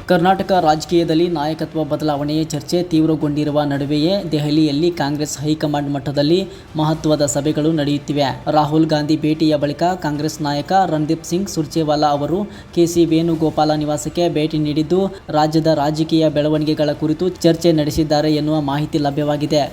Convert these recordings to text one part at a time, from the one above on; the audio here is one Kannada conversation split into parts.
ಕರ್ನಾಟಕ ರಾಜಕೀಯದಲ್ಲಿ ನಾಯಕತ್ವ ಬದಲಾವಣೆಯ ಚರ್ಚೆ ತೀವ್ರಗೊಂಡಿರುವ ನಡುವೆಯೇ ದೆಹಲಿಯಲ್ಲಿ ಕಾಂಗ್ರೆಸ್ ಹೈಕಮಾಂಡ್ ಮಟ್ಟದಲ್ಲಿ ಮಹತ್ವದ ಸಭೆಗಳು ನಡೆಯುತ್ತಿವೆ. ರಾಹುಲ್ ಗಾಂಧಿ ಭೇಟಿಯ ಬಳಿಕ ಕಾಂಗ್ರೆಸ್ ನಾಯಕ ರಣದೀಪ್ ಸಿಂಗ್ ಸುರ್ಜೇವಾಲಾ ಅವರು ಕೆ.ಸಿ. ವೇಣುಗೋಪಾಲ ನಿವಾಸಕ್ಕೆ ಭೇಟಿ ನೀಡಿದ್ದು ರಾಜ್ಯದ ರಾಜಕೀಯ ಬೆಳವಣಿಗೆಗಳ ಕುರಿತು ಚರ್ಚೆ ನಡೆಸಿದ್ದಾರೆ ಎನ್ನುವ ಮಾಹಿತಿ ಲಭ್ಯವಾಗಿದೆ.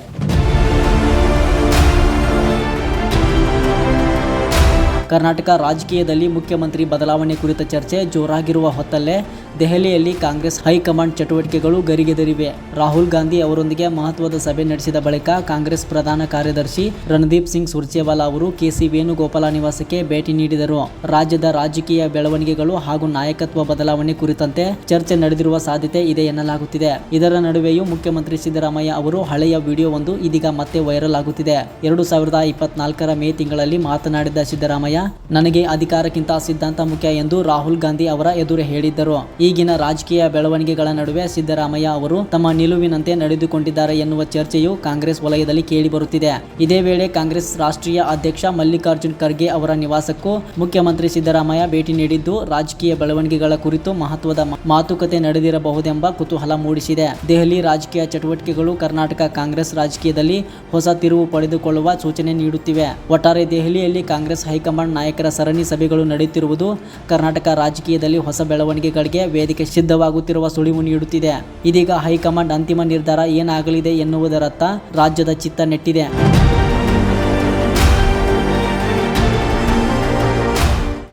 ಕರ್ನಾಟಕ ರಾಜಕೀಯದಲ್ಲಿ ಮುಖ್ಯಮಂತ್ರಿ ಬದಲಾವಣೆ ಕುರಿತ ಚರ್ಚೆ ಜೋರಾಗಿರುವ ಹೊತ್ತಲ್ಲೇ ದೆಹಲಿಯಲ್ಲಿ ಕಾಂಗ್ರೆಸ್ ಹೈಕಮಾಂಡ್ ಚಟುವಟಿಕೆಗಳು ಗರಿಗೆದರಿವೆ. ರಾಹುಲ್ ಗಾಂಧಿ ಅವರೊಂದಿಗೆ ಮಹತ್ವದ ಸಭೆ ನಡೆಸಿದ ಬಳಿಕ ಕಾಂಗ್ರೆಸ್ ಪ್ರಧಾನ ಕಾರ್ಯದರ್ಶಿ ರಣದೀಪ್ ಸಿಂಗ್ ಸುರ್ಜೇವಾಲಾ ಅವರು ಕೆ.ಸಿ. ವೇಣುಗೋಪಾಲ ನಿವಾಸಕ್ಕೆ ಭೇಟಿ ನೀಡಿದರು. ರಾಜ್ಯದ ರಾಜಕೀಯ ಬೆಳವಣಿಗೆಗಳು ಹಾಗೂ ನಾಯಕತ್ವ ಬದಲಾವಣೆ ಕುರಿತಂತೆ ಚರ್ಚೆ ನಡೆದಿರುವ ಸಾಧ್ಯತೆ ಇದೆ ಎನ್ನಲಾಗುತ್ತಿದೆ. ಇದರ ನಡುವೆಯೂ ಮುಖ್ಯಮಂತ್ರಿ ಸಿದ್ದರಾಮಯ್ಯ ಅವರು ಹಳೆಯ ವಿಡಿಯೋವೊಂದು ಇದೀಗ ಮತ್ತೆ ವೈರಲ್ ಆಗುತ್ತಿದೆ. 2024ರ ಮೇ ತಿಂಗಳಲ್ಲಿ ಮಾತನಾಡಿದ್ದ ಸಿದ್ದರಾಮಯ್ಯ, ನನಗೆ ಅಧಿಕಾರಕ್ಕಿಂತ ಸಿದ್ಧಾಂತ ಮುಖ್ಯ ಎಂದು ರಾಹುಲ್ ಗಾಂಧಿ ಅವರ ಎದುರು ಹೇಳಿದ್ದರು. ಈಗಿನ ರಾಜಕೀಯ ಬೆಳವಣಿಗೆಗಳ ನಡುವೆ ಸಿದ್ದರಾಮಯ್ಯ ಅವರು ತಮ್ಮ ನಿಲುವಿನಂತೆ ನಡೆದುಕೊಂಡಿದ್ದಾರೆ ಎನ್ನುವ ಚರ್ಚೆಯು ಕಾಂಗ್ರೆಸ್ ವಲಯದಲ್ಲಿ ಕೇಳಿಬರುತ್ತಿದೆ. ಇದೇ ವೇಳೆ ಕಾಂಗ್ರೆಸ್ ರಾಷ್ಟ್ರೀಯ ಅಧ್ಯಕ್ಷ ಮಲ್ಲಿಕಾರ್ಜುನ್ ಖರ್ಗೆ ಅವರ ನಿವಾಸಕ್ಕೂ ಮುಖ್ಯಮಂತ್ರಿ ಸಿದ್ದರಾಮಯ್ಯ ಭೇಟಿ ನೀಡಿದ್ದು ರಾಜಕೀಯ ಬೆಳವಣಿಗೆಗಳ ಕುರಿತು ಮಹತ್ವದ ಮಾತುಕತೆ ನಡೆದಿರಬಹುದೆಂಬ ಕುತೂಹಲ ಮೂಡಿಸಿದೆ. ದೆಹಲಿ ರಾಜಕೀಯ ಚಟುವಟಿಕೆಗಳು ಕರ್ನಾಟಕ ಕಾಂಗ್ರೆಸ್ ರಾಜಕೀಯದಲ್ಲಿ ಹೊಸ ತಿರುವು ಪಡೆದುಕೊಳ್ಳುವ ಸೂಚನೆ ನೀಡುತ್ತಿವೆ. ಒಟ್ಟಾರೆ ದೆಹಲಿಯಲ್ಲಿ ಕಾಂಗ್ರೆಸ್ ಹೈಕಮಾಂಡ್ ನಾಯಕರ ಸರಣಿ ಸಭೆಗಳು ನಡೆಯುತ್ತಿರುವುದು ಕರ್ನಾಟಕ ರಾಜಕೀಯದಲ್ಲಿ ಹೊಸ ಬೆಳವಣಿಗೆಗಳಿಗೆ ವೇದಿಕೆ ಸಿದ್ಧವಾಗುತ್ತಿರುವ ಸುಳಿವು ನೀಡುತ್ತಿದೆ. ಇದೀಗ ಹೈಕಮಾಂಡ್ ಅಂತಿಮ ನಿರ್ಧಾರ ಏನಾಗಲಿದೆ ಎನ್ನುವುದರತ್ತ ರಾಜ್ಯದ ಚಿತ್ತ ನೆಟ್ಟಿದೆ.